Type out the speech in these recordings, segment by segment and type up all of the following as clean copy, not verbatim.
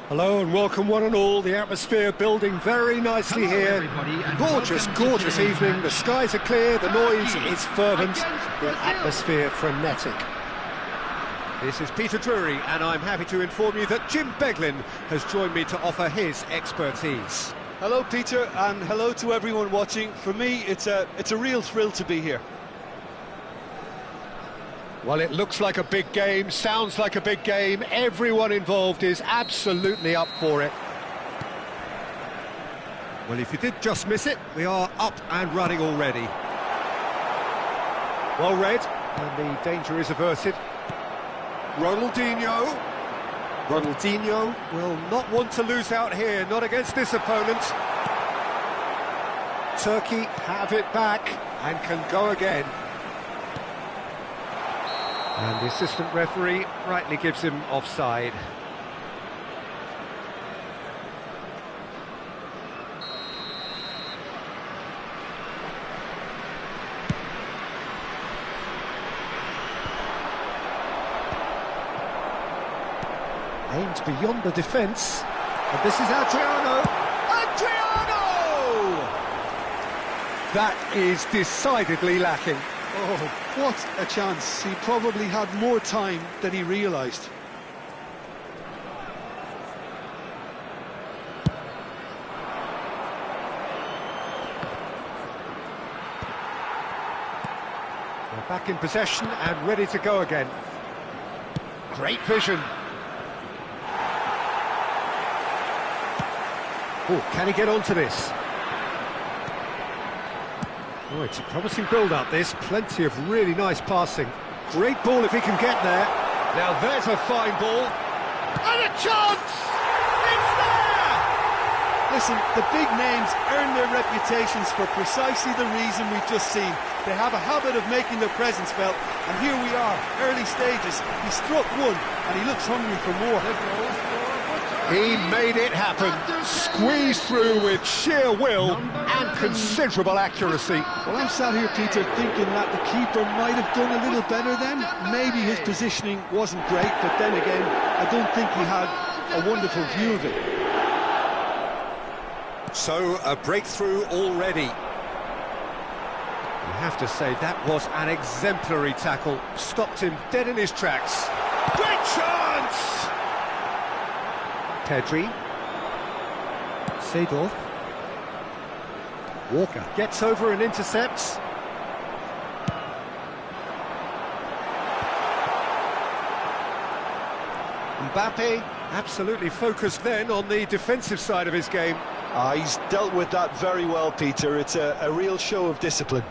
Hello and welcome one and all. The atmosphere building very nicely here. Gorgeous, gorgeous evening. The skies are clear, the noise is fervent, the atmosphere frenetic. This is Peter Drury, and I'm happy to inform you that Jim Beglin has joined me to offer his expertise. Hello, Peter, and hello to everyone watching. For me, it's a real thrill to be here. Well, it looks like a big game, sounds like a big game. Everyone involved is absolutely up for it. Well, if you did just miss it, we are up and running already. Well read, and the danger is averted. Ronaldinho will not want to lose out here, not against this opponent. Turkey have it back and can go again. And the assistant referee rightly gives him offside. Aims beyond the defence. And this is Adriano. Adriano! That is decidedly lacking. Oh, what a chance. He probably had more time than he realised. They're back in possession and ready to go again. Great vision. Oh, can he get onto this? Oh, it's a promising build-up, this. Plenty of really nice passing. Great ball if he can get there. Now there's a fine ball. And a chance! It's there! Listen, the big names earn their reputations for precisely the reason we've just seen. They have a habit of making their presence felt, and here we are, early stages. He struck one, and he looks hungry for more. He made it happen. Squeezed through with sheer will and considerable accuracy. Well, I'm sat here, Peter, thinking that the keeper might have done a little better then. Maybe his positioning wasn't great, but then again, I don't think he had a wonderful view of it. So, a breakthrough already. You have to say that was an exemplary tackle. Stopped him dead in his tracks. Great chance! Pedri. Seedorf. Walker gets over and intercepts. Mbappe absolutely focused then on the defensive side of his game. He's dealt with that very well, Peter. It's a real show of discipline.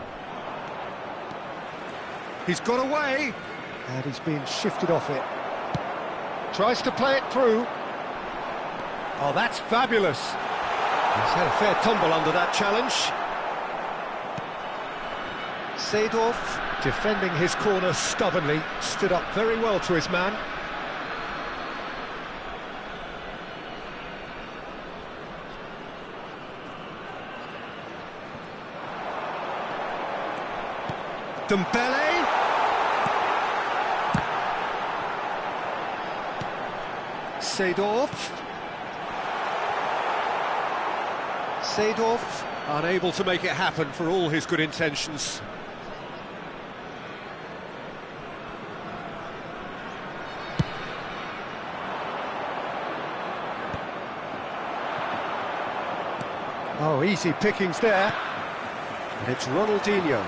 He's got away. And he's being shifted off it. Tries to play it through. Oh, that's fabulous. He's had a fair tumble under that challenge. Seedorf, defending his corner stubbornly, stood up very well to his man. Dembele. Seedorf. Seedorf, unable to make it happen for all his good intentions. Oh, easy pickings there. And it's Ronaldinho.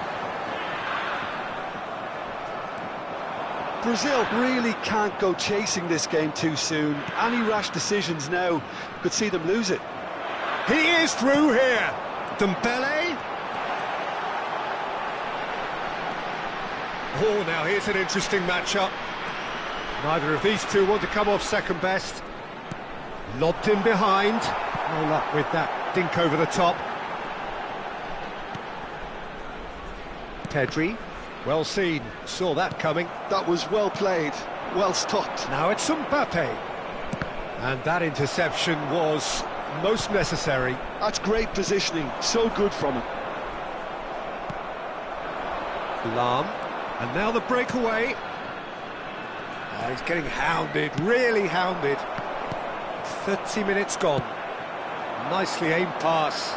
Brazil really can't go chasing this game too soon. Any rash decisions now could see them lose it. He is through here. Dembele. Oh, now here's an interesting matchup. Neither of these two want to come off second best. Lobbed in behind. No luck with that dink over the top. Pedri. Well seen. Saw that coming. That was well played. Well stopped. Now it's Mbappe. And that interception was most necessary. That's great positioning, so good from him. Lahm, and now the breakaway. Oh, he's getting hounded, really hounded. 30 minutes gone. Nicely aimed pass.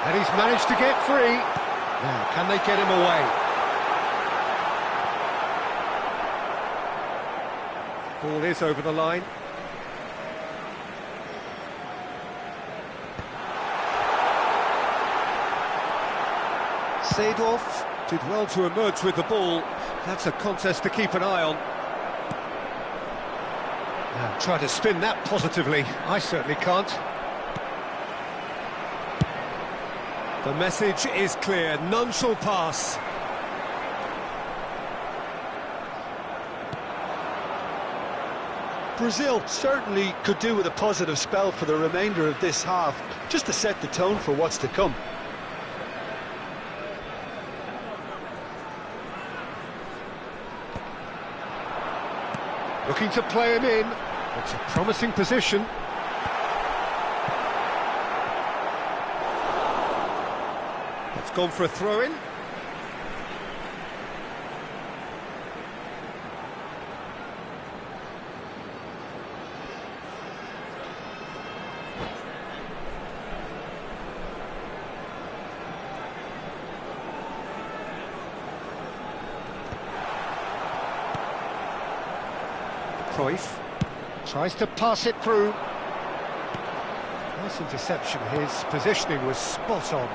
And he's managed to get free. Now, can they get him away? Ball is over the line. Seedorf did well to emerge with the ball. That's a contest to keep an eye on. Now try to spin that positively. I certainly can't. The message is clear. None shall pass. Brazil certainly could do with a positive spell for the remainder of this half, just to set the tone for what's to come. Looking to play him in. It's a promising position. It's gone for a throw-in. Cruyff tries to pass it through. Nice interception. His positioning was spot on.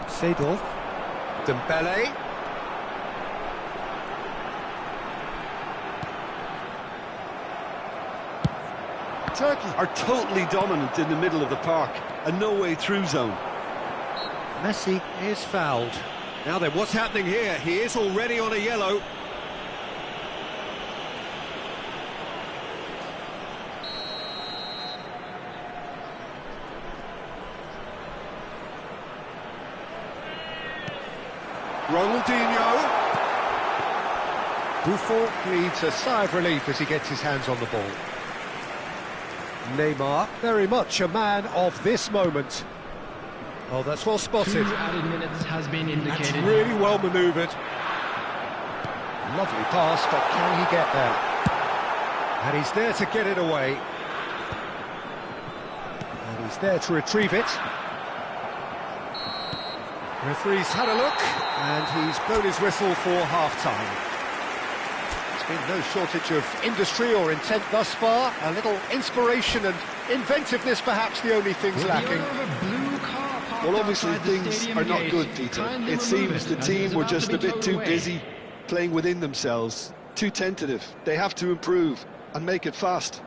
Seedorf. Dembele. Turkey are totally dominant in the middle of the park, a no-way through zone. Messi is fouled. Now then, what's happening here? He is already on a yellow. Ronaldinho. Buffon needs a sigh of relief as he gets his hands on the ball. Neymar, very much a man of this moment. Oh, that's well spotted. 2 added minutes has been indicated. That's really well manoeuvred. Lovely pass, but can he get there? And he's there to get it away. And he's there to retrieve it. Referee's had a look, and he's blown his whistle for half-time. There's been no shortage of industry or intent thus far. A little inspiration and inventiveness, perhaps the only things lacking. Well, obviously things are not good, Peter. It seems the team were just a bit too busy playing within themselves, too tentative. They have to improve and make it fast.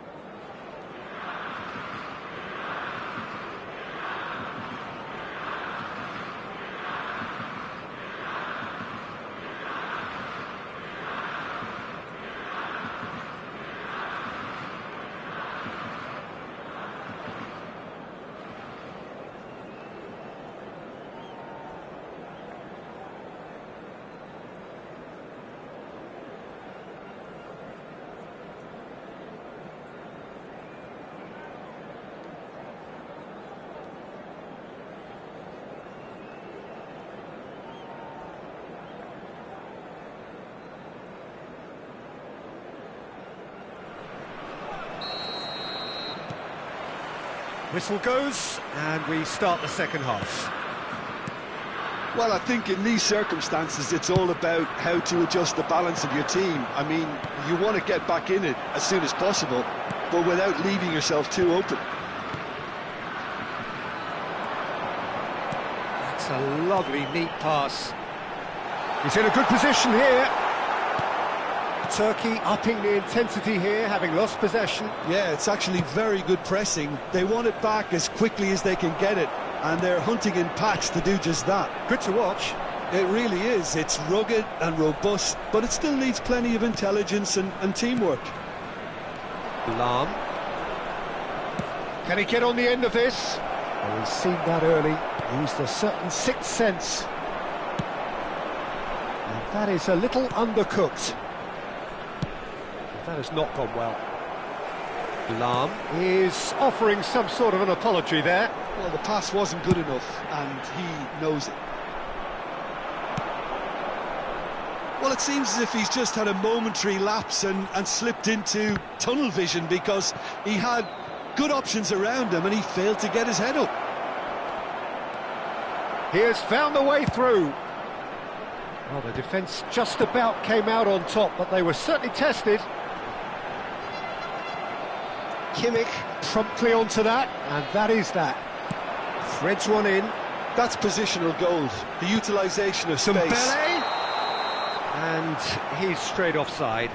Whistle goes, and we start the second half. Well, I think in these circumstances it's all about how to adjust the balance of your team. I mean, you want to get back in it as soon as possible, but without leaving yourself too open. That's a lovely, neat pass. He's in a good position here. Turkey upping the intensity here, having lost possession. Yeah, it's actually very good pressing. They want it back as quickly as they can get it, and they're hunting in packs to do just that. Good to watch. It really is. It's rugged and robust, but it still needs plenty of intelligence and teamwork. Lam. Can he get on the end of this? Well, he's seen that early. Used a certain sixth sense. And that is a little undercooked. That has not gone well. Lam is offering some sort of an apology there. Well, the pass wasn't good enough, and he knows it. Well, it seems as if he's just had a momentary lapse and slipped into tunnel vision, because he had good options around him and he failed to get his head up. He has found the way through. Well, the defence just about came out on top, but they were certainly tested. Kimmich promptly onto that, and that is that. Threads one in. That's positional gold, the utilisation of space. Dembele! And he's straight offside.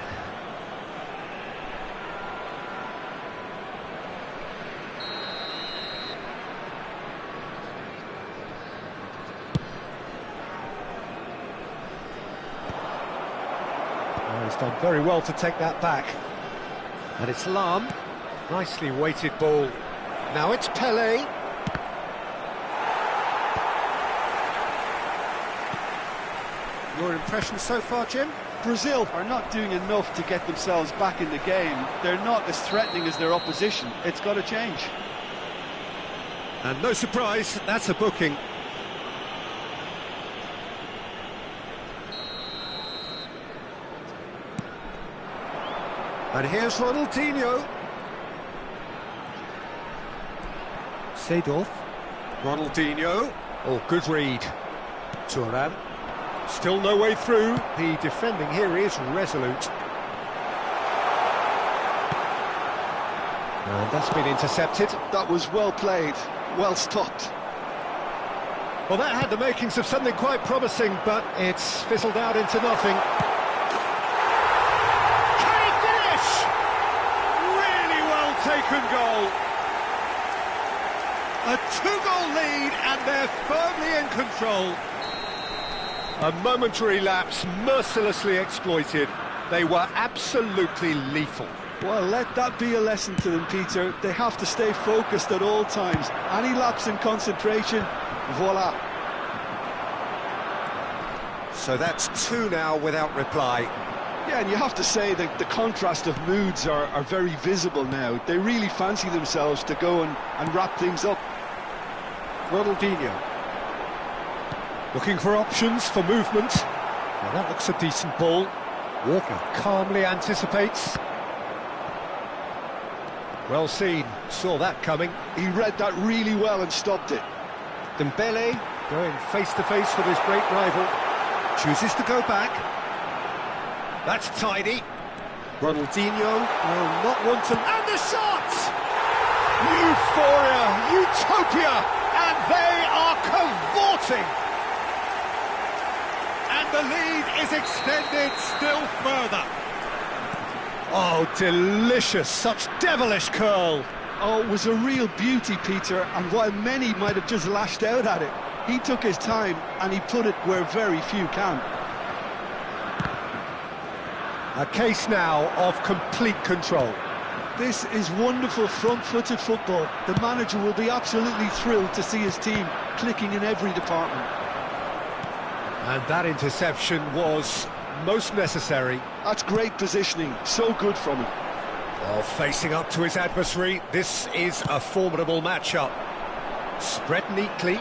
Well, he's done very well to take that back. And it's Lam. Nicely weighted ball. Now it's Pelé. Your impression so far, Jim? Brazil are not doing enough to get themselves back in the game. They're not as threatening as their opposition. It's got to change. And no surprise, that's a booking. And here's Ronaldinho. Seedorf. Ronaldinho. Oh, good read. Turan. Still no way through. The defending here is resolute. And that's been intercepted. That was well played, well stopped. Well, that had the makings of something quite promising, but it's fizzled out into nothing. Can he finish? Really well taken goal. A two-goal lead and they're firmly in control. A momentary lapse mercilessly exploited. They were absolutely lethal. Well, let that be a lesson to them, Peter. They have to stay focused at all times. Any lapse in concentration, voila. So that's two now without reply. Yeah, and you have to say that the contrast of moods are very visible now. They really fancy themselves to go and wrap things up. Ronaldinho. Looking for options for movement. Now that looks a decent ball. Walker calmly anticipates. Well seen, saw that coming. He read that really well and stopped it. Dembele going face-to-face with his great rival. Chooses to go back. That's tidy. Ronaldinho will not want to... And the shot! Euphoria, utopia, and they are cavorting. And the lead is extended still further. Oh, delicious, such devilish curl. Oh, it was a real beauty, Peter, and while many might have just lashed out at it, he took his time and he put it where very few can. A case now of complete control. This is wonderful front-footed football. The manager will be absolutely thrilled to see his team clicking in every department. And that interception was most necessary. That's great positioning, so good from him. Oh, facing up to his adversary, this is a formidable matchup. Spread neatly,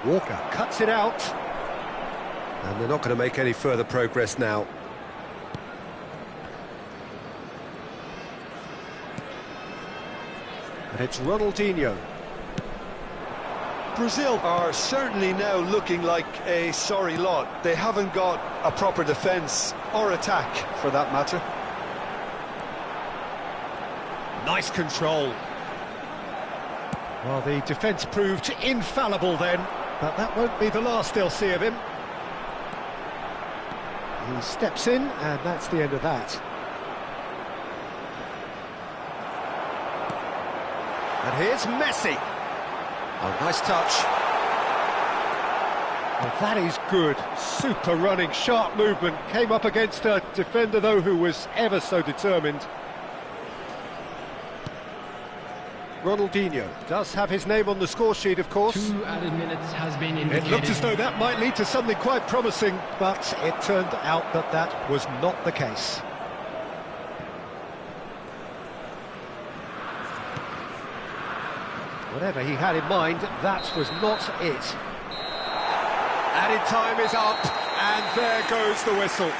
Walker cuts it out. And they're not going to make any further progress now. And it's Ronaldinho. Brazil are certainly now looking like a sorry lot. They haven't got a proper defence or attack, for that matter. Nice control. Well, the defence proved infallible then, but that won't be the last they'll see of him. He steps in, and that's the end of that. And here's Messi. Oh, nice touch. Well, that is good. Super running, sharp movement. Came up against a defender, though, who was ever so determined. Ronaldinho does have his name on the score sheet, of course. 2 added minutes has been indicated. It looked as though that might lead to something quite promising, but it turned out that that was not the case. Whatever he had in mind, that was not it. Added time is up, and there goes the whistle.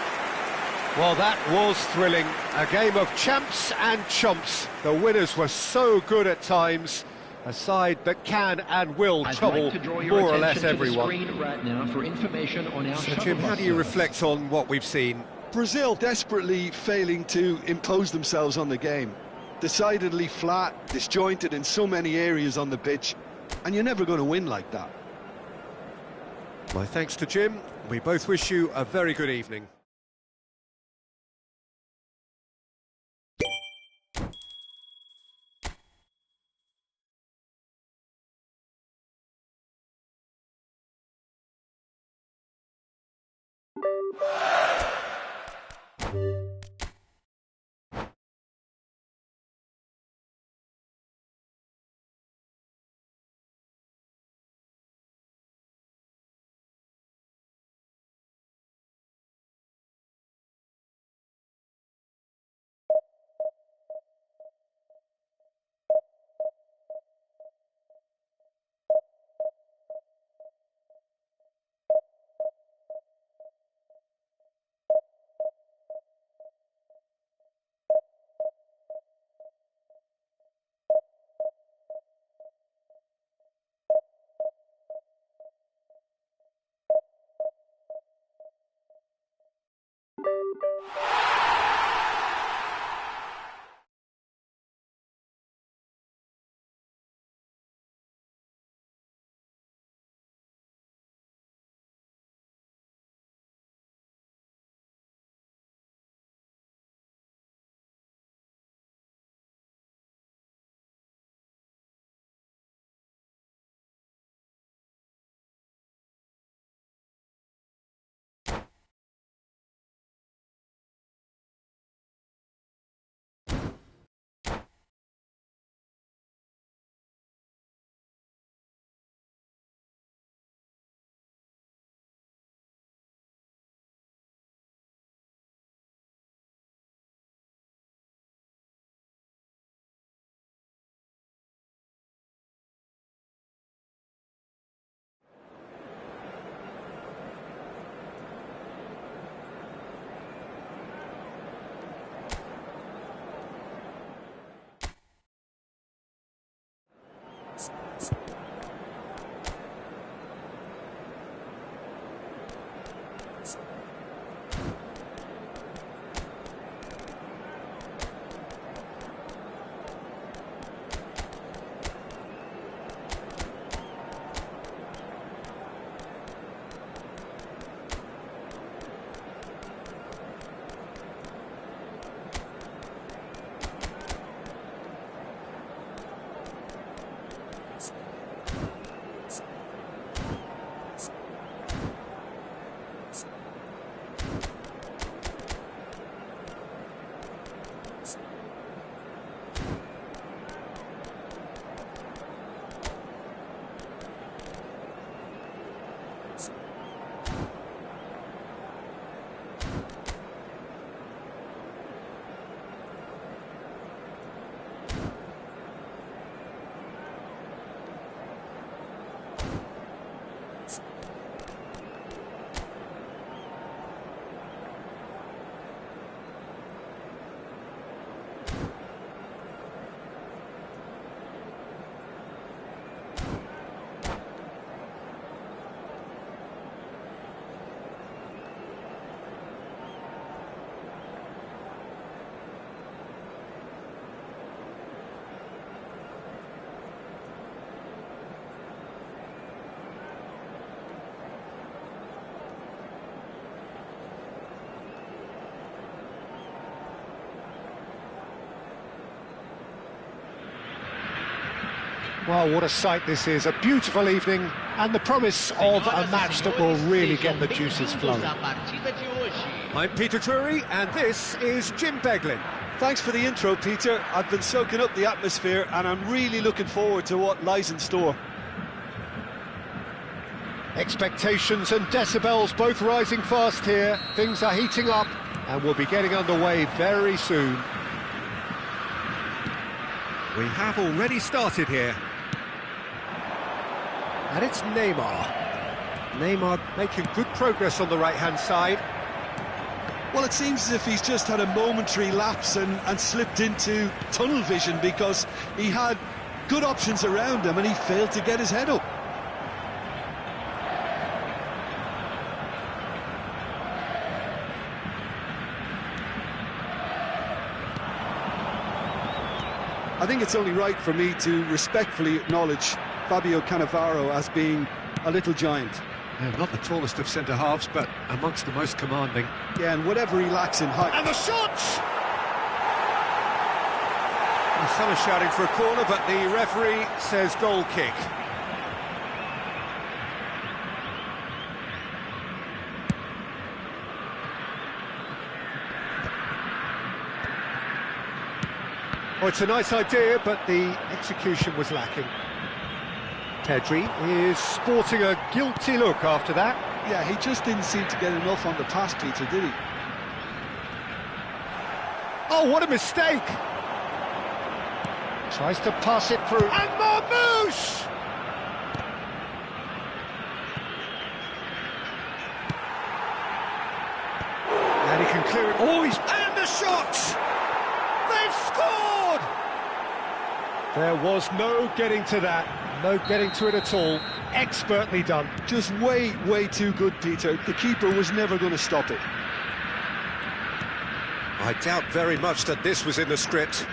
Well, that was thrilling. A game of champs and chumps. The winners were so good at times. A side that can and will trouble more or less everyone. Right now for information on our So, Jim, how do you reflect on what we've seen? Brazil desperately failing to impose themselves on the game. Decidedly flat, disjointed in so many areas on the pitch, and you're never going to win like that. My thanks to Jim. We both wish you a very good evening. Well, what a sight this is, a beautiful evening, and the promise of a match that will really get the juices flowing. I'm Peter Drury, and this is Jim Beglin. Thanks for the intro, Peter. I've been soaking up the atmosphere, and I'm really looking forward to what lies in store. Expectations and decibels both rising fast here. Things are heating up, and we'll be getting underway very soon. We have already started here. And it's Neymar. Neymar making good progress on the right-hand side. Well, it seems as if he's just had a momentary lapse and slipped into tunnel vision, because he had good options around him and he failed to get his head up. I think it's only right for me to respectfully acknowledge Fabio Cannavaro as being a little giant. Yeah, not the tallest of centre-halves, but amongst the most commanding. Yeah, and whatever he lacks in height... And the shot! Some are shouting for a corner, but the referee says goal kick. Oh, it's a nice idea, but the execution was lacking. Pedri is sporting a guilty look after that. Yeah, he just didn't seem to get enough on the pass, Peter, did he? Oh, what a mistake! Tries to pass it through, and Marmouche! And he can clear it. Oh, he's... And the shot! They've scored! There was no getting to that. No getting to it at all. Expertly done. Just way, way too good, Peter. The keeper was never going to stop it. I doubt very much that this was in the script.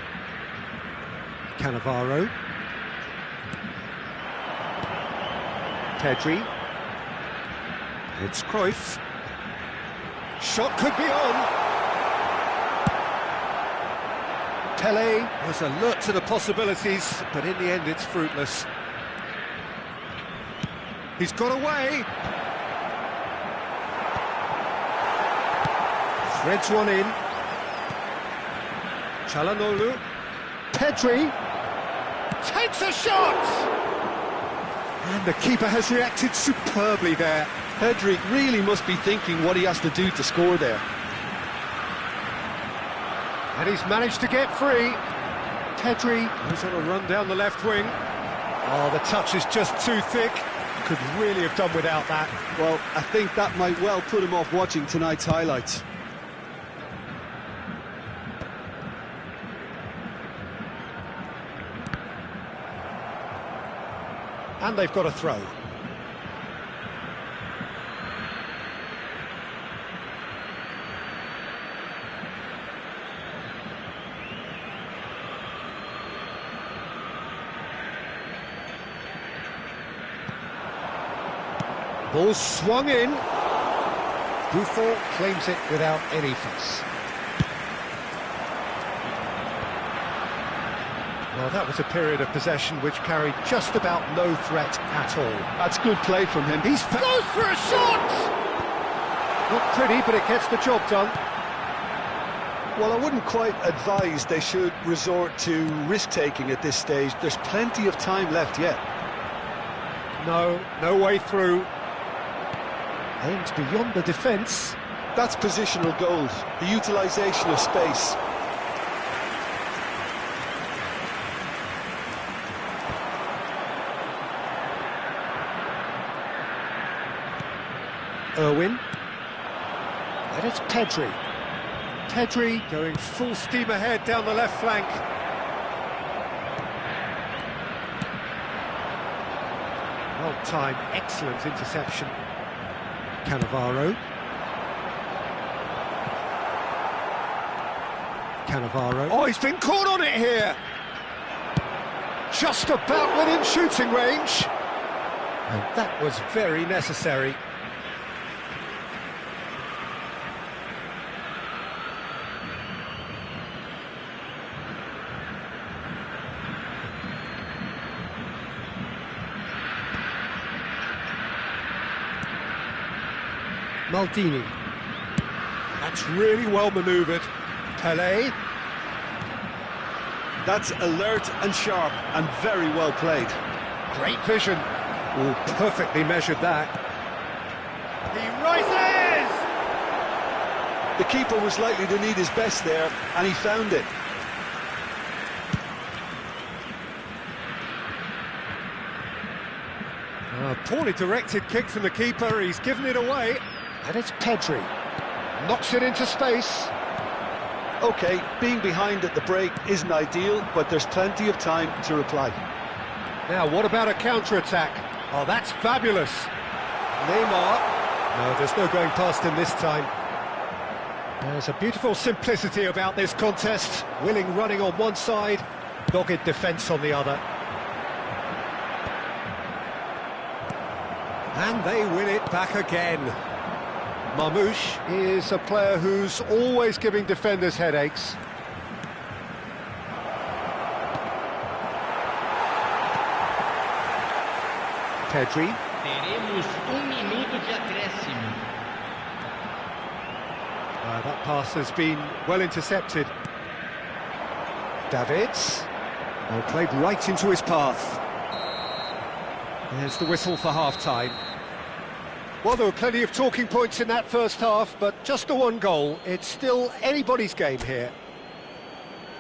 Cannavaro. Pedri. It's Cruyff. Shot could be on. Pele Was alert to the possibilities, but in the end it's fruitless. He's got away. threads one in. Çalhanoğlu. Pedri takes a shot! And the keeper has reacted superbly there. Pedri really must be thinking what he has to do to score there. And he's managed to get free. Pedri He's on a run down the left wing. Oh, the touch is just too thick. Could really have done without that. Well, I think that might well put him off watching tonight's highlights. And they've got a throw. Ball swung in. Buffon claims it without any fuss. Well, that was a period of possession which carried just about no threat at all. That's good play from him. He goes for a shot! Not pretty, but it gets the job done. Well, I wouldn't quite advise they should resort to risk-taking at this stage. There's plenty of time left yet. No way through. Aimed beyond the defence. That's positional goals, the utilisation of space. Irwin. And it's Pedri. Pedri going full steam ahead down the left flank. Well timed, excellent interception. Cannavaro. Cannavaro. Oh, he's been caught on it here. Just about within shooting range. And that was very necessary. Maldini. That's really well manoeuvred. Pelé. That's alert and sharp and very well played. Great vision. Oh, perfectly measured that. He rises! The keeper was likely to need his best there, and he found it. A poorly directed kick from the keeper, he's given it away. And it's Pedri. Knocks it into space. OK, being behind at the break isn't ideal, but there's plenty of time to reply. Now, what about a counter-attack? Oh, that's fabulous. Neymar. No, there's no going past him this time. There's a beautiful simplicity about this contest. Willing running on one side, dogged defence on the other. And they win it back again. Marmoush is a player who's always giving defenders headaches. Pedri. Teremos minuto de acréscimo. That pass has been well intercepted. Davids. Well, played right into his path. There's the whistle for half-time. Well, there were plenty of talking points in that first half, but just the one goal. It's still anybody's game here.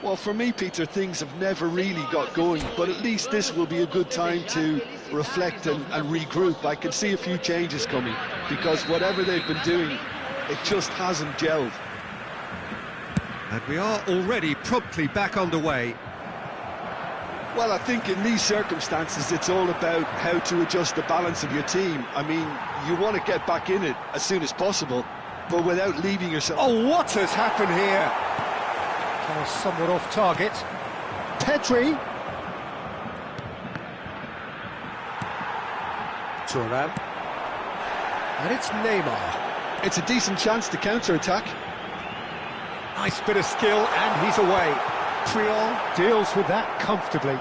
Well, for me, Peter, things have never really got going, but at least this will be a good time to reflect and regroup. I can see a few changes coming, because whatever they've been doing, it just hasn't gelled. And we are already promptly back underway. Well, I think in these circumstances, it's all about how to adjust the balance of your team. I mean, you want to get back in it as soon as possible, but without leaving yourself... Oh, what has happened here? Kind of somewhat off target. Pedri. Thuram. And it's Neymar. It's a decent chance to counter-attack. Nice bit of skill, and he's away. Triol deals with that comfortably.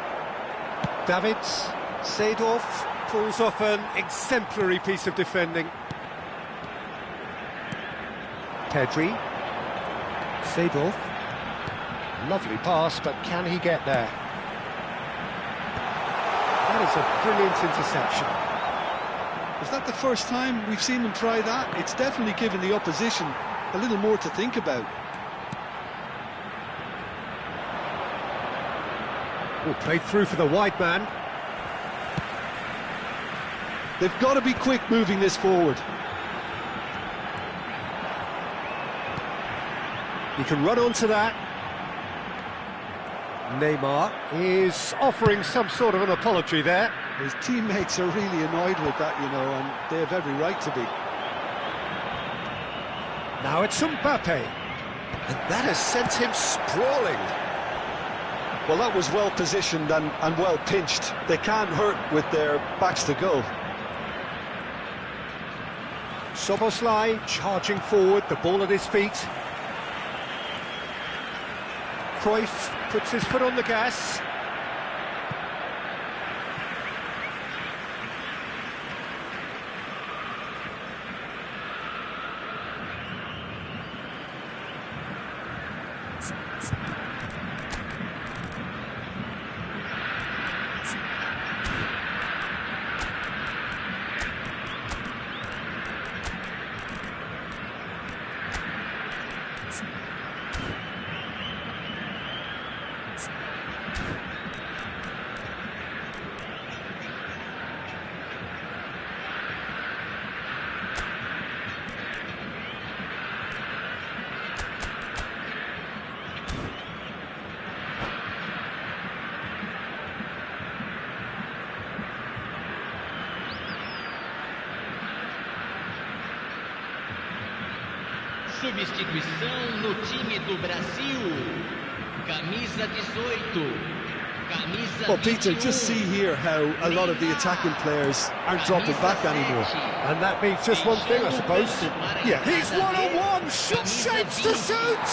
Davids. Seedorf pulls off an exemplary piece of defending. Pedri. Seedorf. Lovely pass, but can he get there? That is a brilliant interception. Is that the first time we've seen them try that? It's definitely given the opposition a little more to think about. Oh, played through for the wide man. They've got to be quick moving this forward. He can run onto that. Neymar is offering some sort of an apology there. His teammates are really annoyed with that, you know, and they have every right to be. Now it's Mbappe. And that has sent him sprawling. Well, that was well positioned and well pinched. They can't hurt with their backs to goal. Szoboszlai charging forward, the ball at his feet. Cruyff puts his foot on the gas. Substituição no time do Brasil. Camisa 18. Camisa Well, Peter, just see here how a lot of the attacking players aren't dropping back anymore. And that means just one thing, I suppose. Yeah. He's one-on-one, shot shapes to shoot!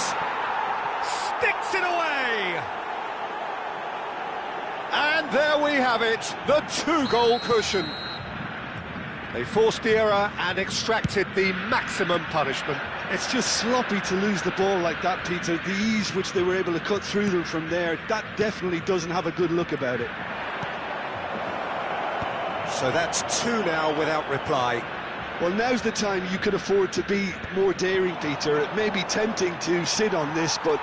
Sticks it away! And there we have it, the two-goal cushion. They forced the error and extracted the maximum punishment. It's just sloppy to lose the ball like that, Peter. The ease which they were able to cut through them from there, that definitely doesn't have a good look about it. So that's two now without reply. Well, now's the time you could afford to be more daring, Peter. It may be tempting to sit on this, but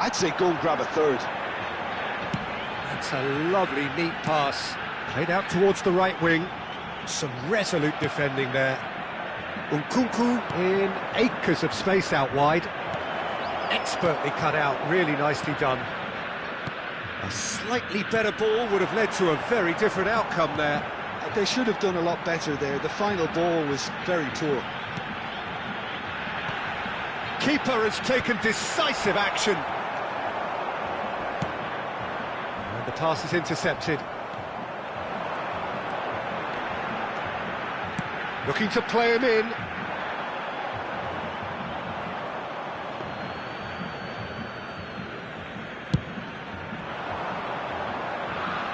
I'd say go and grab a third. That's a lovely, neat pass. Played out towards the right wing. Some resolute defending there. Nkunku in acres of space out wide. Expertly cut out, really nicely done. A slightly better ball would have led to a very different outcome there. They should have done a lot better there. The final ball was very poor. Keeper has taken decisive action. And the pass is intercepted. Looking to play him in.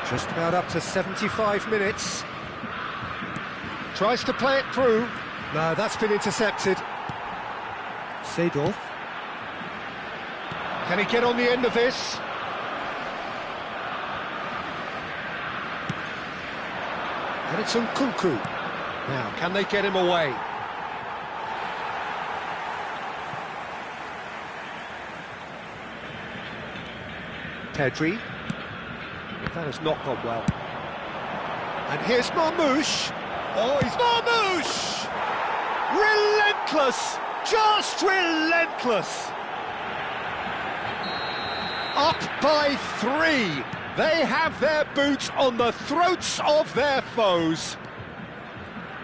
Just about up to 75 minutes. Tries to play it through. No, that's been intercepted. Seedorf. Can he get on the end of this? And it's Nkunku. Now, can they get him away? Pedri. That has not gone well. And here's Marmoush. Oh, he's Marmoush! Relentless! Just relentless! Up by 3. They have their boots on the throats of their foes.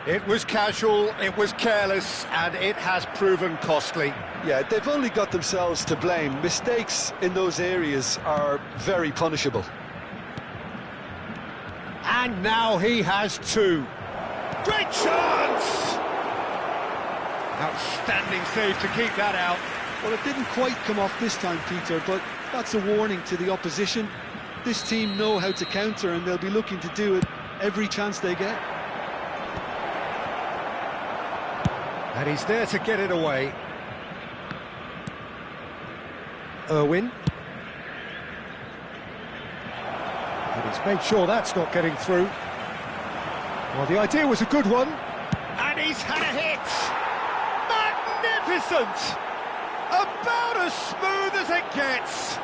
It was casual, it was careless, and it has proven costly. Yeah, they've only got themselves to blame. Mistakes in those areas are very punishable. And now he has 2. Great chance! Outstanding save to keep that out. Well, it didn't quite come off this time, Peter, but that's a warning to the opposition. This team know how to counter, and they'll be looking to do it every chance they get. And he's there to get it away. Irwin. And he's made sure that's not getting through. Well, the idea was a good one. And he's had a hit! Magnificent! About as smooth as it gets.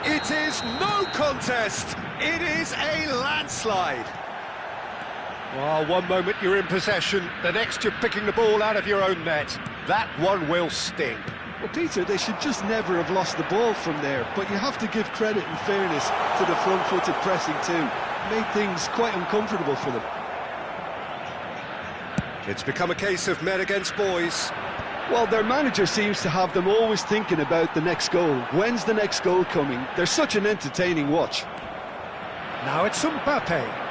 It is no contest. It is a landslide. Well, one moment you're in possession, the next you're picking the ball out of your own net. That one will sting. Well, Peter, they should just never have lost the ball from there, but you have to give credit and fairness to the front-footed pressing too. Made things quite uncomfortable for them. It's become a case of men against boys. Well, their manager seems to have them always thinking about the next goal. When's the next goal coming? They're such an entertaining watch. Now it's Mbappe.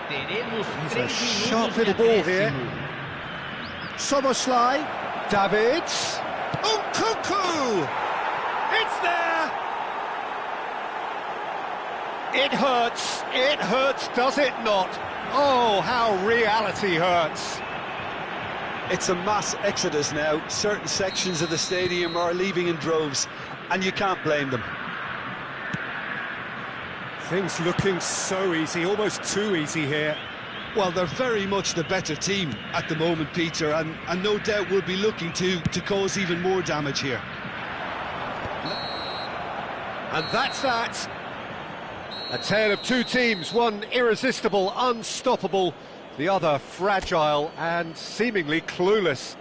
He's a sharp little ball here. Soboslai. Davids. Nkunku! It's there! It hurts, does it not? Oh, how reality hurts. It's a mass exodus now. Certain sections of the stadium are leaving in droves, and you can't blame them. Things looking so easy, almost too easy here. Well, they're very much the better team at the moment, Peter, and no doubt will be looking to cause even more damage here. And that's that. A tale of two teams, one irresistible, unstoppable, the other fragile and seemingly clueless.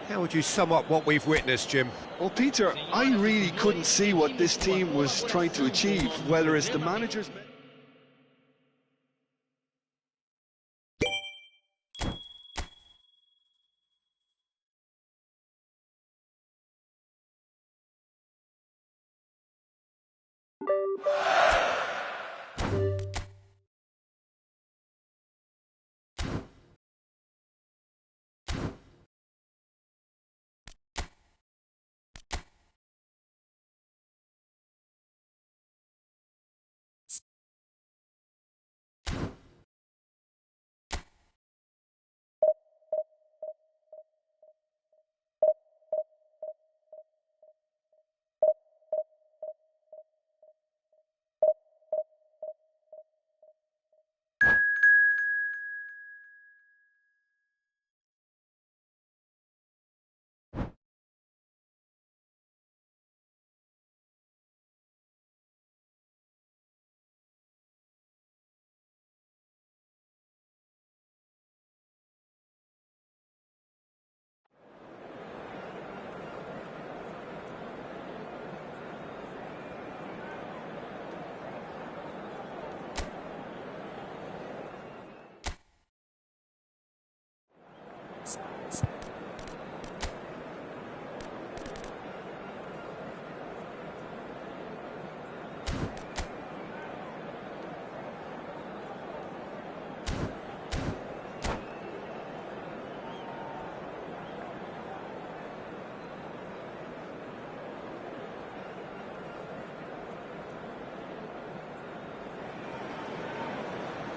How would you sum up what we've witnessed, Jim? Well, Peter, I really couldn't see what this team was trying to achieve, whether it's the manager's...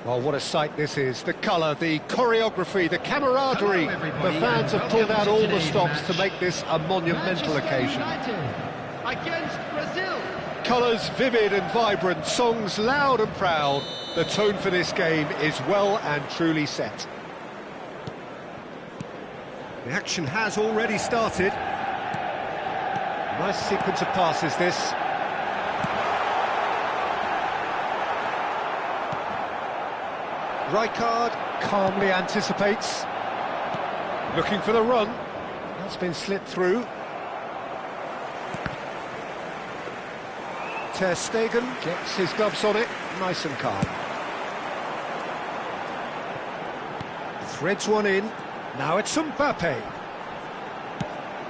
Well, what a sight this is. The colour, the choreography, the camaraderie. Hello, The fans have pulled out all the stops to match. make this a monumental occasion. Against Brazil. Colours vivid and vibrant, songs loud and proud. The tone for this game is well and truly set. The action has already started. Nice sequence of passes, this. Rijkaard calmly anticipates. Looking for the run. That's been slipped through. Ter Stegen gets his gloves on it, nice and calm. Threads one in. Now it's Mbappe.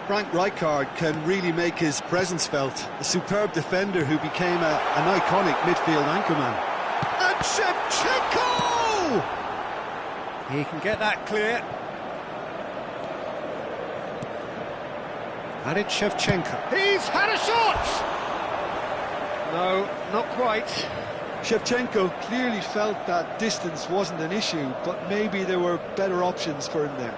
Frank Rijkaard can really make his presence felt. A superb defender who became an iconic midfield anchorman. And Shevchenko! He can get that clear. And it's Shevchenko. He's had a shot! No, not quite. Shevchenko clearly felt that distance wasn't an issue, but maybe there were better options for him there.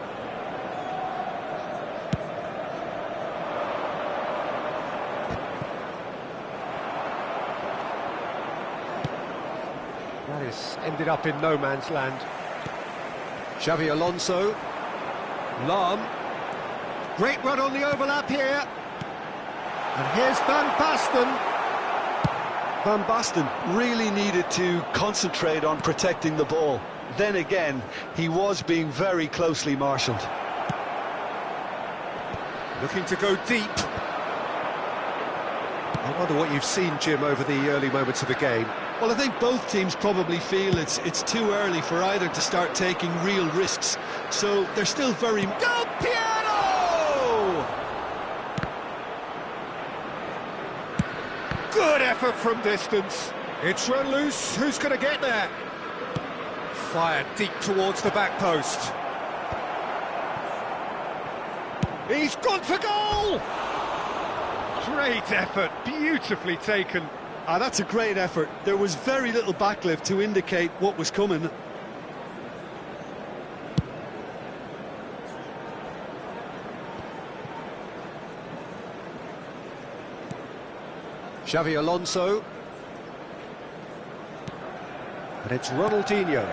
That is ended up in no man's land. Xavi Alonso. Lahm. Great run on the overlap here. And here's Van Basten. Van Basten really needed to concentrate on protecting the ball. Then again, he was being very closely marshalled. Looking to go deep. I wonder what you've seen, Jim, over the early moments of the game. Well, I think both teams probably feel it's too early for either to start taking real risks. So they're still very... Del Piero! Good effort from distance. It's run loose. Who's going to get there? Fired deep towards the back post. He's gone for goal! Great effort, beautifully taken. That's a great effort. There was very little backlift to indicate what was coming. Xavi Alonso. And it's Ronaldinho.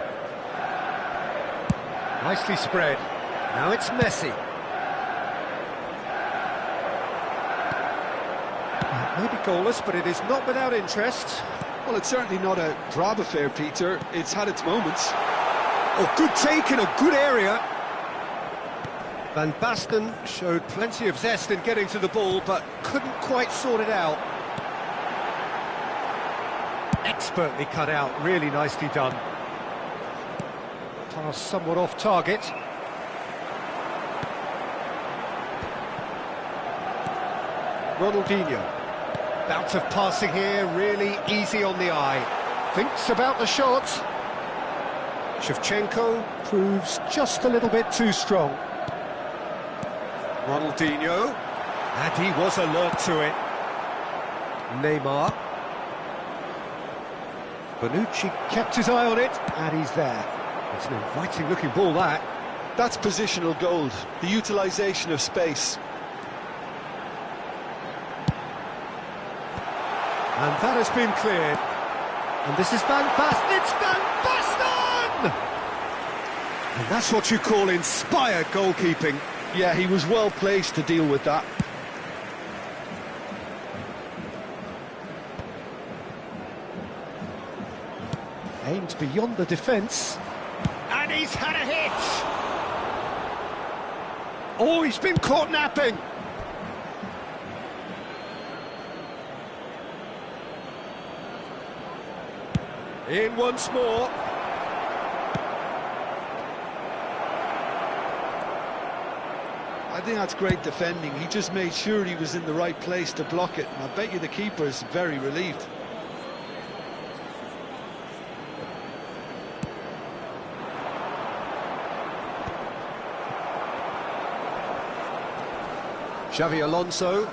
Nicely spread. Now it's Messi. Maybe goalless, but it is not without interest. Well, it's certainly not a drab affair, Peter. It's had its moments. Oh, good take in a good area. Van Basten showed plenty of zest in getting to the ball, but couldn't quite sort it out. Expertly cut out, really nicely done. Pass somewhat off target. Ronaldinho. Bout of passing here, really easy on the eye. Thinks about the shot. Shevchenko proves just a little bit too strong. Ronaldinho. And he was alert to it. Neymar. Bonucci kept his eye on it, and he's there. It's an inviting-looking ball, that. That's positional gold, the utilisation of space. And that has been cleared. And this is Van Basten. It's Van Basten! And that's what you call inspired goalkeeping. Yeah, he was well placed to deal with that. Aimed beyond the defence. And he's had a hit. Oh, he's been caught napping. In once more. I think that's great defending. He just made sure he was in the right place to block it. And I bet you the keeper's very relieved. Xavi Alonso.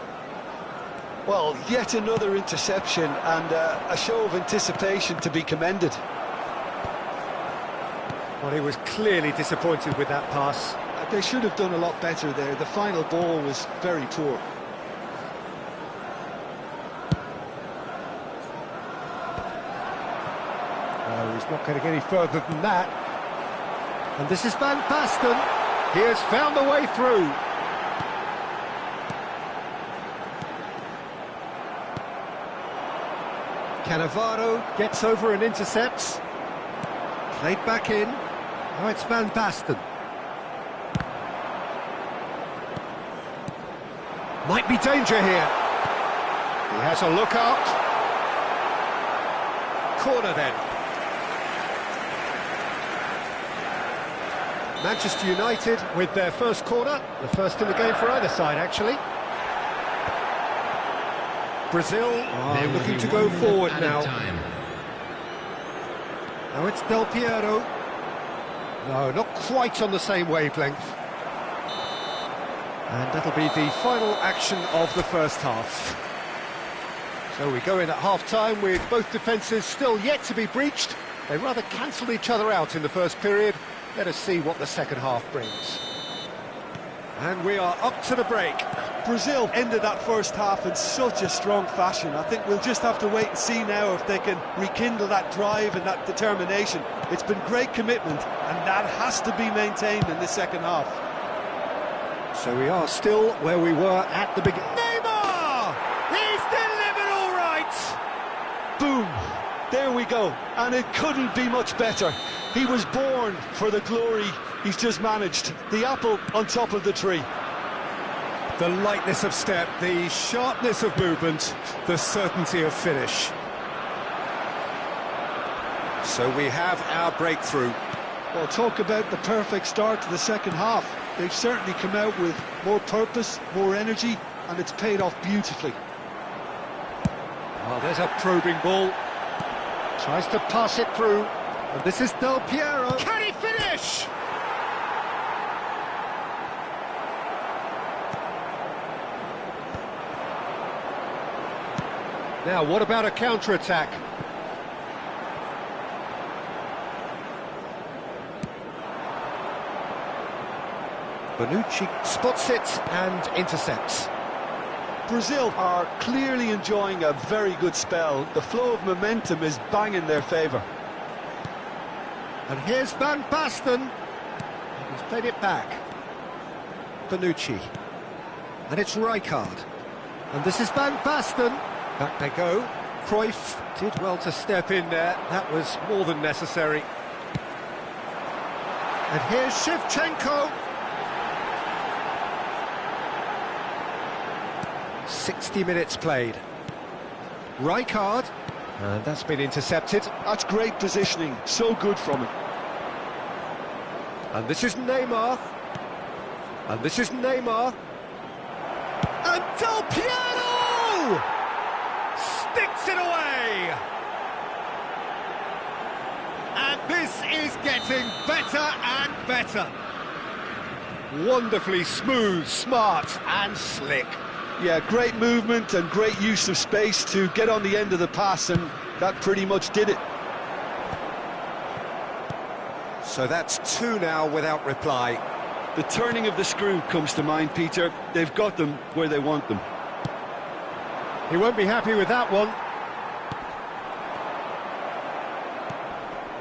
Well, yet another interception and a show of anticipation to be commended. Well, he was clearly disappointed with that pass. They should have done a lot better there. The final ball was very poor. No, he's not going to get any further than that. And this is Van Basten. He has found the way through. Cannavaro gets over and intercepts. Played back in. Now it's Van Basten. Might be danger here. He has a look out. Corner then. Manchester United with their first corner. The first in the game for either side, actually. Brazil are looking to go forward now. Now it's Del Piero. No, not quite on the same wavelength. And that'll be the final action of the first half. So we go in at half-time with both defences still yet to be breached. They rather cancelled each other out in the first period. Let us see what the second half brings. And we are up to the break. Brazil ended that first half in such a strong fashion. I think we'll just have to wait and see now if they can rekindle that drive and that determination. It's been great commitment, and that has to be maintained in the second half. So we are still where we were at the beginning. Neymar! He's delivered all right! Boom! There we go. And it couldn't be much better. He was born for the glory he's just managed. The apple on top of the tree. The lightness of step, the sharpness of movement, the certainty of finish. So we have our breakthrough. Well, talk about the perfect start to the second half. They've certainly come out with more purpose, more energy, and it's paid off beautifully. Well, there's a probing ball. Tries to pass it through. And this is Del Piero. Can he finish? Now, what about a counter-attack? Bonucci spots it and intercepts. Brazil are clearly enjoying a very good spell. The flow of momentum is bang in their favour. And here's Van Basten. He's played it back. Bonucci. And it's Rijkaard. And this is Van Basten. Back they go. Cruyff did well to step in there. That was more than necessary. And here's Shevchenko. 60 minutes played. Rijkaard. And that's been intercepted. That's great positioning. So good from him. And this is Neymar. And this is Neymar. And Del Piero! Sticks it away! And this is getting better and better. Wonderfully smooth, smart and slick. Yeah, great movement and great use of space to get on the end of the pass, and that pretty much did it. So that's two now without reply. The turning of the screw comes to mind, Peter. They've got them where they want them. He won't be happy with that one.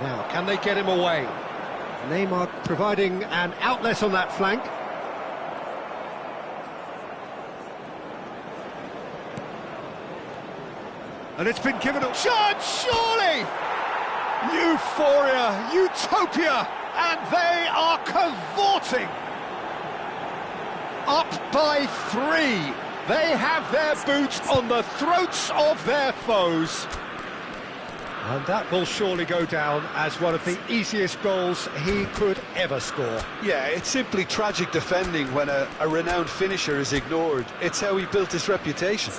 Now, can they get him away? Neymar providing an outlet on that flank. And it's been given a shot, surely! Euphoria, utopia, and they are cavorting! Up by 3. They have their boots on the throats of their foes. And that will surely go down as one of the easiest goals he could ever score. Yeah, it's simply tragic defending when a renowned finisher is ignored. It's how he built his reputation.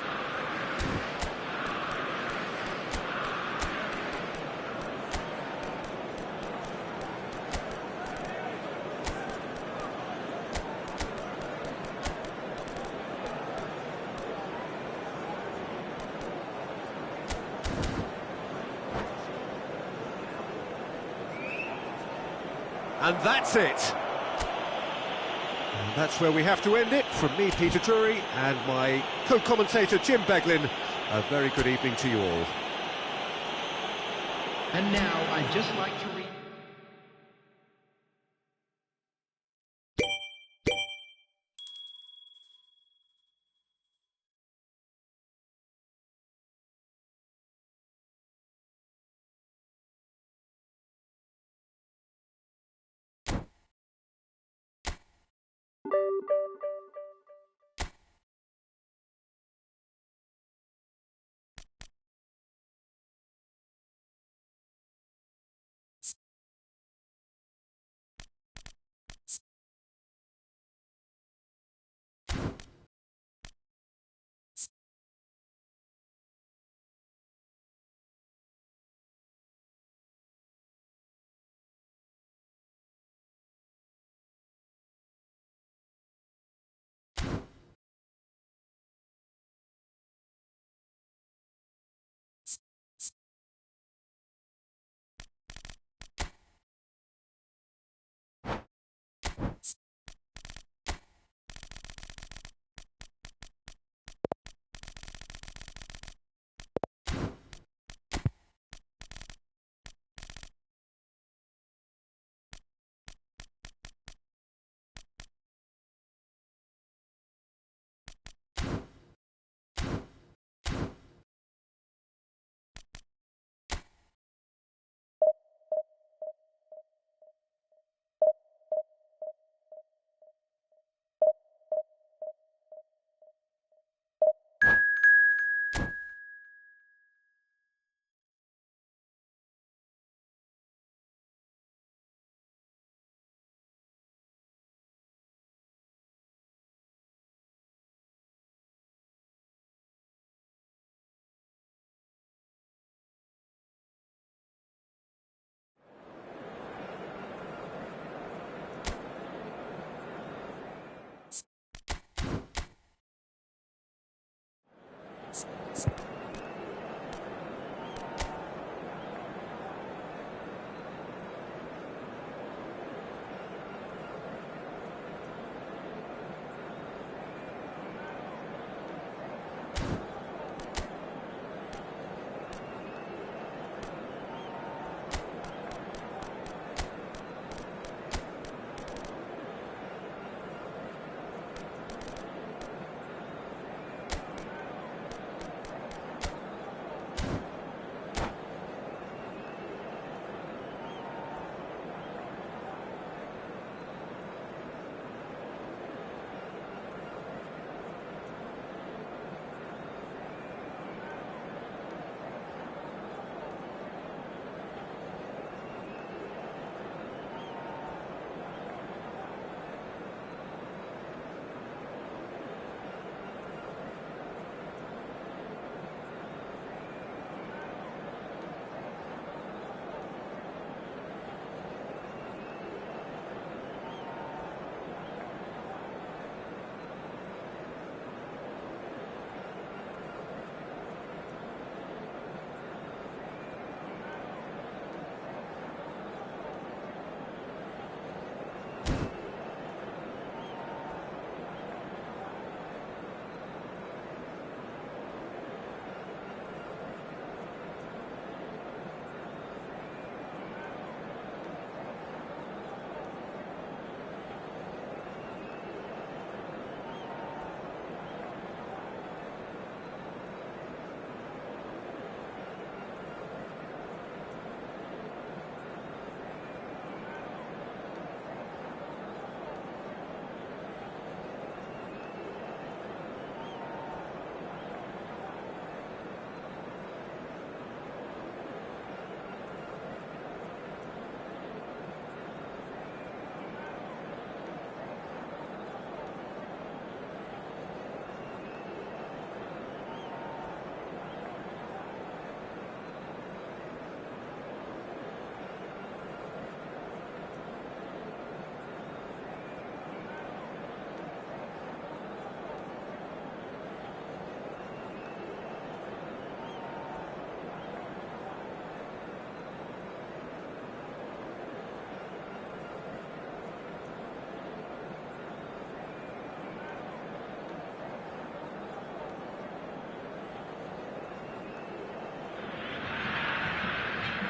And that's it. And that's where we have to end it. From me, Peter Drury, and my co-commentator, Jim Beglin, a very good evening to you all. And now I'd just like to read...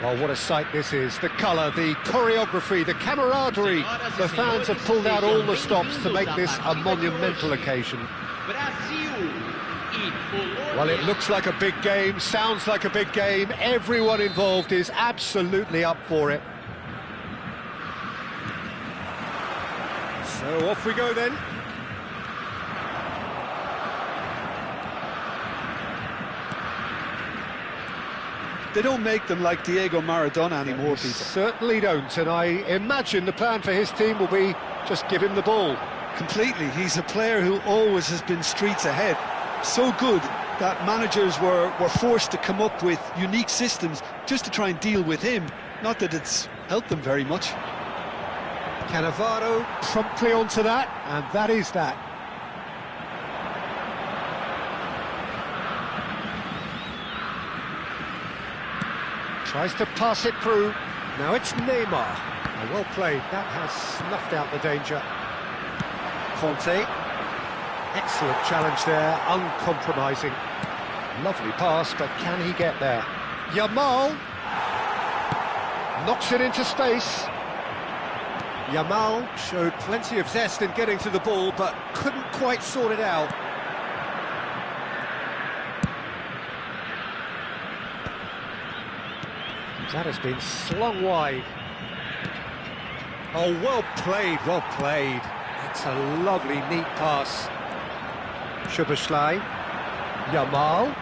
Oh, what a sight this is. The colour, the choreography, the camaraderie. The fans have pulled out all the stops to make this a monumental occasion. Well, it looks like a big game, sounds like a big game. Everyone involved is absolutely up for it. So off we go then. They don't make them like Diego Maradona anymore, people. Certainly don't, and I imagine the plan for his team will be just give him the ball. Completely. He's a player who always has been streets ahead. So good that managers were forced to come up with unique systems just to try and deal with him. Not that it's helped them very much. Cannavaro promptly onto that, and that is that. Tries to pass it through. Now it's Neymar. Oh, well played. That has snuffed out the danger. Conte. Excellent challenge there, uncompromising. Lovely pass, but can he get there? Yamal knocks it into space. Yamal showed plenty of zest in getting to the ball, but couldn't quite sort it out. That has been slung wide. Oh, well played, well played. That's a lovely, neat pass. Szoboszlai. Yamal.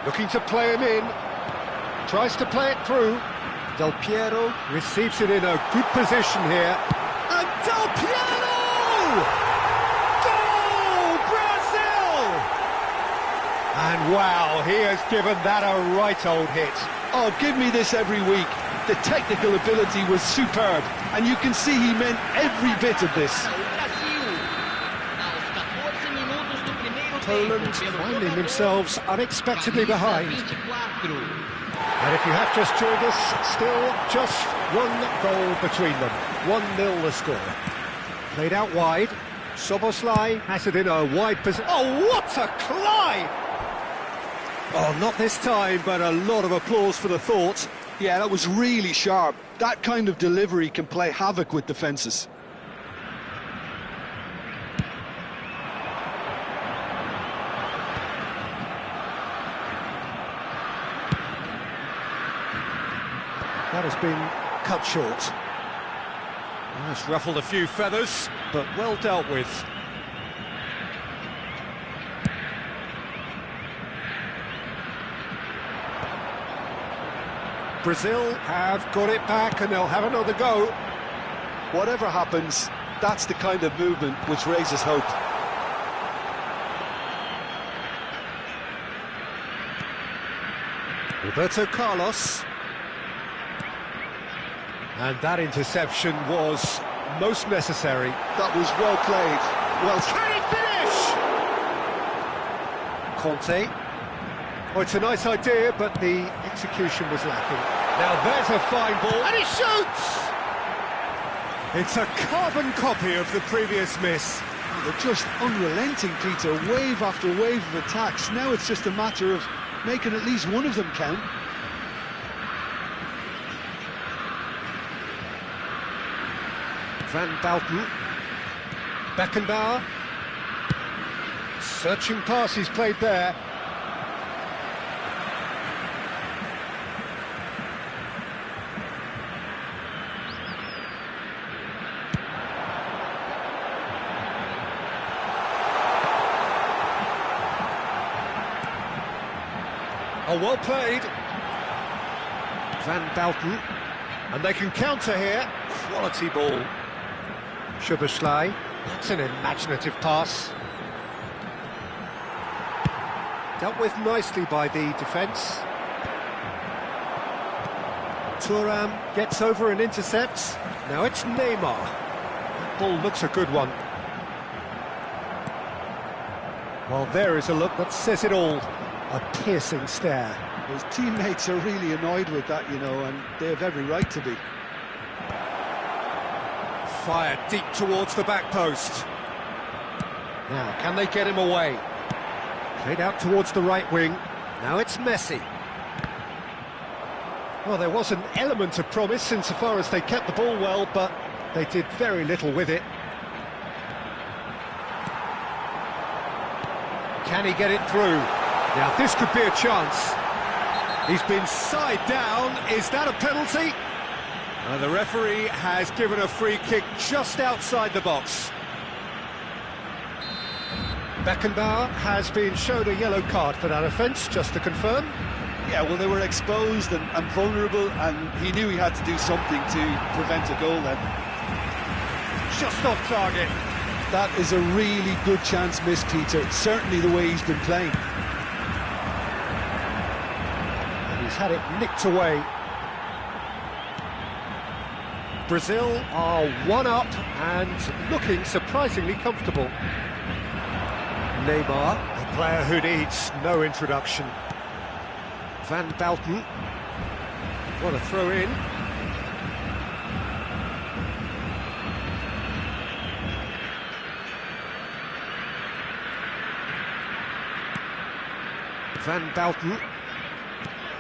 Looking to play him in. Tries to play it through. Del Piero receives it in a good position here. And Del Piero! Goal! Brazil! And wow, he has given that a right old hit. Oh, give me this every week. The technical ability was superb, and you can see he meant every bit of this. Poland finding themselves unexpectedly behind. And if you have just joined us, still just one goal between them. 1-0 the score. Played out wide. Szoboszlai has it in a wide position. Oh, what a climb! Oh, not this time, but a lot of applause for the thought. Yeah, that was really sharp. That kind of delivery can play havoc with defences. That has been cut short. Oh, it's ruffled a few feathers, but well dealt with. Brazil have got it back and they'll have another go. Whatever happens, that's the kind of movement which raises hope. Roberto Carlos. And that interception was most necessary. That was well played. Well, can he finish? Conte. Oh, it's a nice idea, but the execution was lacking. Now there's a fine ball, and he shoots! It's a carbon copy of the previous miss. They're just unrelenting, Peter. Wave after wave of attacks. Now it's just a matter of making at least one of them count. Van Bouten. Beckenbauer. Searching pass he's played there. Oh, well played. Van Bouten. And they can counter here. Quality ball. Szoboszlai. That's an imaginative pass. Dealt with nicely by the defence. Thuram gets over and intercepts. Now it's Neymar. That ball looks a good one. Well, there is a look that says it all. A piercing stare. His teammates are really annoyed with that, you know, and they have every right to be. Fired deep towards the back post. Now, can they get him away? Played out towards the right wing. Now it's Messi. Well, there was an element of promise insofar as they kept the ball well, but they did very little with it. Can he get it through? Now, this could be a chance. He's been side down. Is that a penalty? The referee has given a free kick just outside the box. Beckenbauer has been shown a yellow card for that offence, just to confirm. Yeah, well, they were exposed and vulnerable, and he knew he had to do something to prevent a goal then. Just off target. That is a really good chance missed, Peter. Certainly the way he's been playing. And he's had it nicked away. Brazil are 1-up and looking surprisingly comfortable. Neymar, a player who needs no introduction. Van Belten, what a throw in. Van Belten,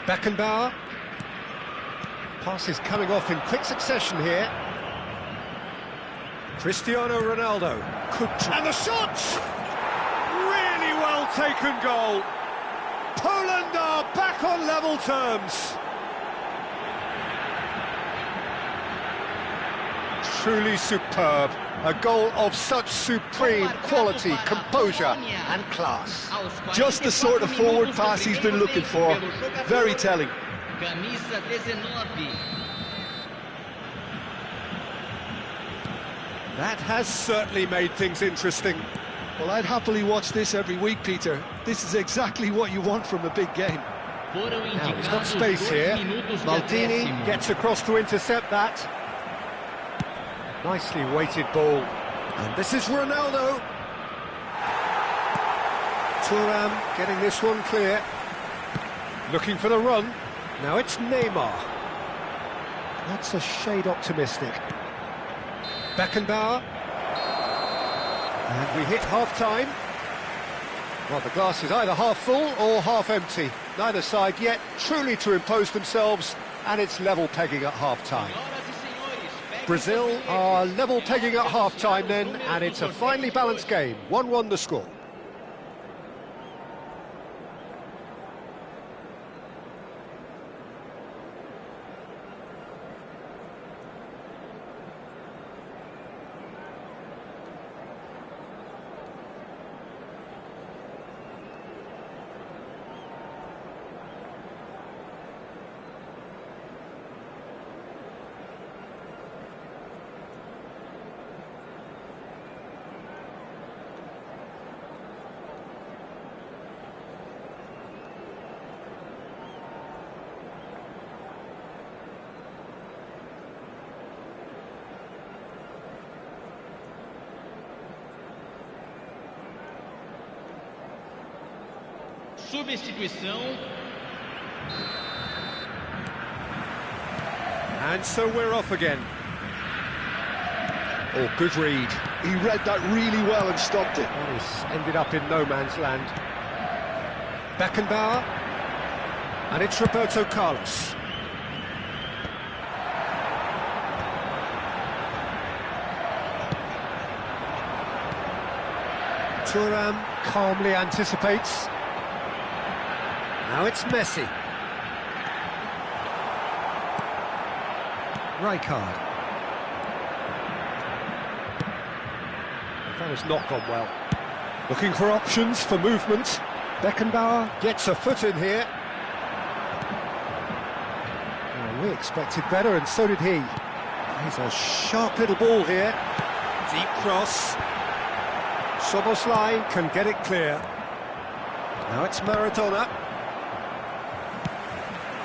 Beckenbauer. Passes coming off in quick succession here. Cristiano Ronaldo could and the shot! Really well taken goal. Poland are back on level terms. Truly superb. A goal of such supreme quality, composure and class. Just the sort of forward pass he's been looking for. Very telling. That has certainly made things interesting. Well, I'd happily watch this every week, Peter. This is exactly what you want from a big game. Now he's got space here. Maldini gets across to intercept that. Nicely weighted ball. And this is Ronaldo. Thuram getting this one clear. Looking for the run. Now it's Neymar. That's a shade optimistic. Beckenbauer. And we hit half-time. Well, the glass is either half full or half empty. Neither side yet truly to impose themselves, and it's level pegging at half-time. Brazil are level pegging at half-time then, and it's a finely balanced game. 1-1 the score. Substituição. And so we're off again. Oh, good read. He read that really well and stopped it. Oh, he's ended up in no man's land. Beckenbauer. And it's Roberto Carlos. Thuram calmly anticipates. Now it's Messi. Rijkaard. That has not gone well. Looking for options for movement. Beckenbauer gets a foot in here. Well, we expected better, and so did he. He's a sharp little ball here. Deep cross. Soboslai can get it clear. Now it's Maradona.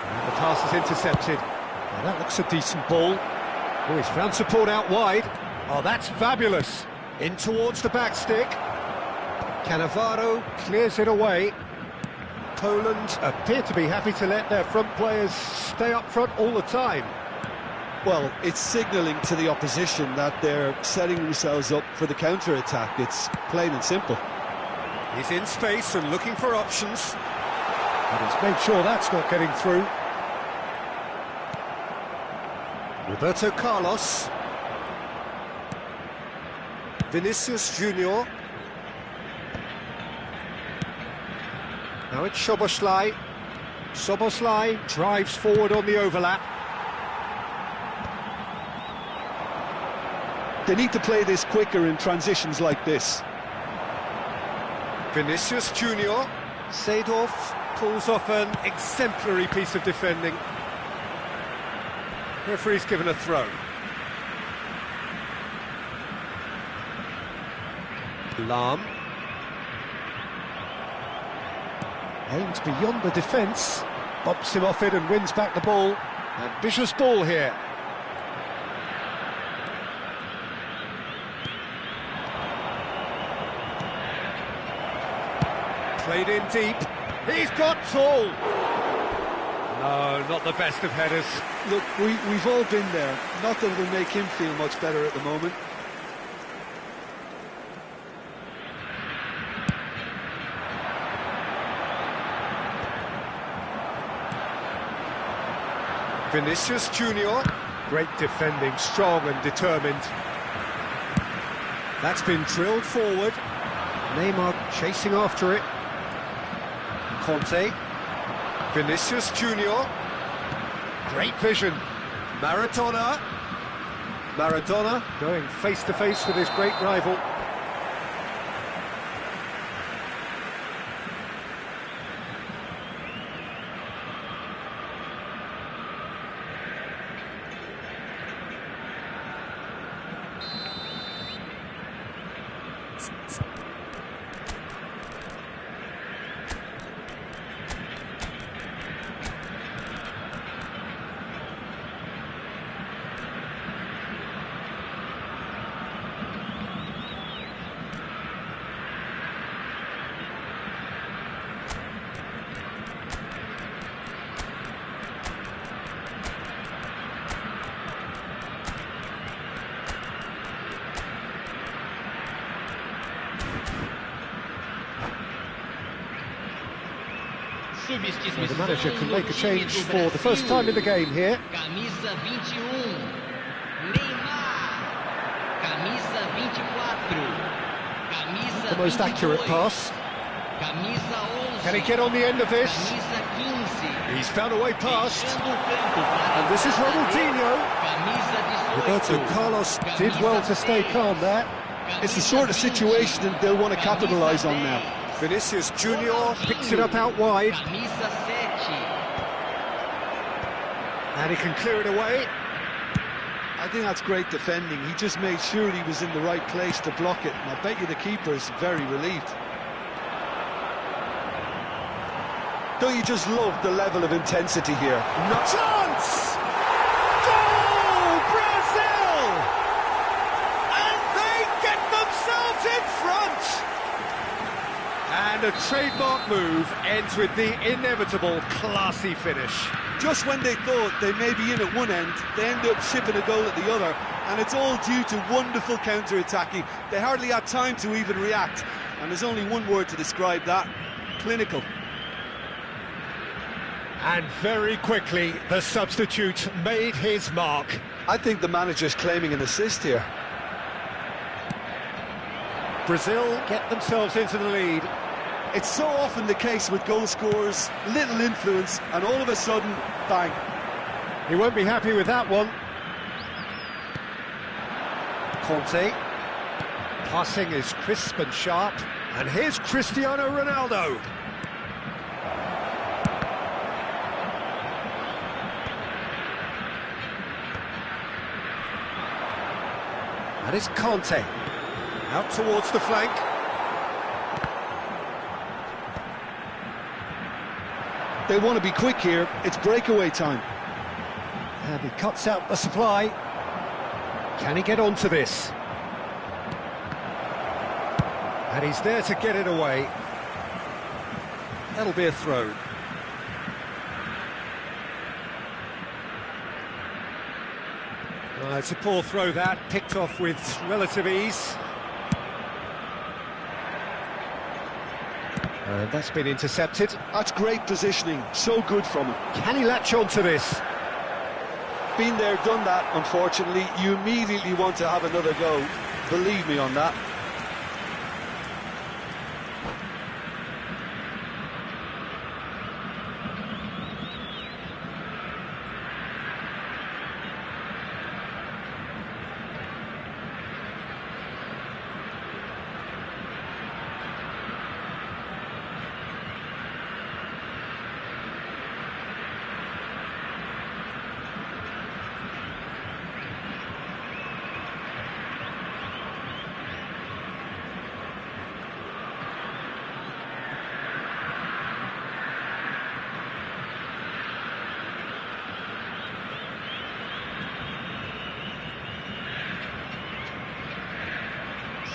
And the pass is intercepted. Well, that looks a decent ball. Oh, he's found support out wide. Oh, that's fabulous. In towards the back stick. Cannavaro clears it away. Poland appear to be happy to let their front players stay up front all the time. Well, it's signalling to the opposition that they're setting themselves up for the counter-attack. It's plain and simple. He's in space and looking for options. But he's made sure that's not getting through. Roberto Carlos. Vinicius Junior. Now it's Szoboszlai. Szoboszlai drives forward on the overlap. They need to play this quicker in transitions like this. Vinicius Junior. Seedorf pulls off an exemplary piece of defending. Referee's given a throw. Lahm. Aims beyond the defence, bumps him off it and wins back the ball. Ambitious ball here. Played in deep. He's got tall. No, not the best of headers. Look, we've all been there. Not that it'll make him feel much better at the moment. Vinicius Junior. Great defending, strong and determined. That's been drilled forward. Neymar chasing after it. Conte. Vinicius Junior. Great vision. Maradona. Maradona. Going face to face with his great rival. Well, the manager can make a change for the first time in the game here. Camisa 21, Neymar. Camisa 24, Camisa The most accurate 22, pass. Camisa 11. Can he get on the end of this? Camisa 15. He's found a way past. Fechando o campo para And this is Ronaldinho. Camisa 18. Roberto Carlos did well to stay calm there. It's the sort of situation that they'll want to capitalise on now. Vinicius Junior. Picks it up out wide. Camisa 7. And he can clear it away. I think that's great defending. He just made sure he was in the right place to block it. And I bet you the keeper's very relieved. Don't you just love the level of intensity here? No chance! Goal! Brazil! And they get themselves in front! And a trademark move ends with the inevitable classy finish. Just when they thought they may be in at one end, they end up shipping a goal at the other, and it's all due to wonderful counter-attacking. They hardly had time to even react, and there's only one word to describe that: clinical. And very quickly, the substitute made his mark. I think the manager's claiming an assist here. Brazil get themselves into the lead. It's so often the case with goal scorers, little influence, and all of a sudden, bang. He won't be happy with that one. Conte. Passing is crisp and sharp. And here's Cristiano Ronaldo. That is Conte. Out towards the flank. They want to be quick here. It's breakaway time. And he cuts out the supply. Can he get onto this? And he's there to get it away. That'll be a throw. It's a poor throw that, picked off with relative ease. And that's been intercepted. That's great positioning. So good from him. Can he latch onto this? Been there, done that, unfortunately. You immediately want to have another go. Believe me on that.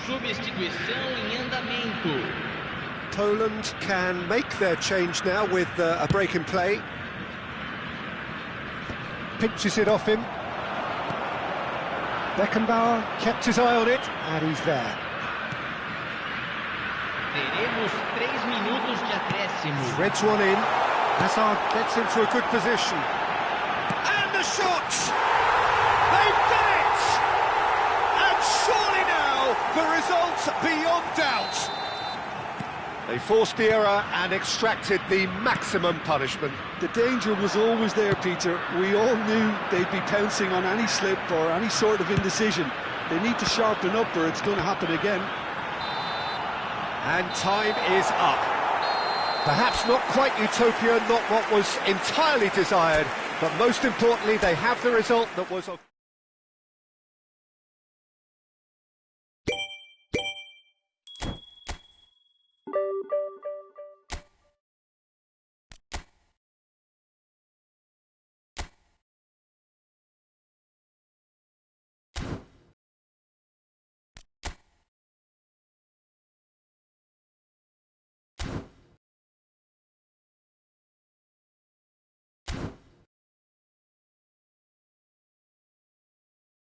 Substituição em andamento. Poland can make their change now with a break in play. Pinches it off him. Beckenbauer kept his eye on it, and he's there. Teremos 3 minutos de acréscimo. Threads one in. Hazard gets into a good position. And the shot! They've done it! And surely now, the result beyond doubt. They forced the error and extracted the maximum punishment. The danger was always there, Peter. We all knew they'd be pouncing on any slip or any sort of indecision. They need to sharpen up or it's going to happen again. And time is up. Perhaps not quite utopia, not what was entirely desired, but most importantly, they have the result that was of...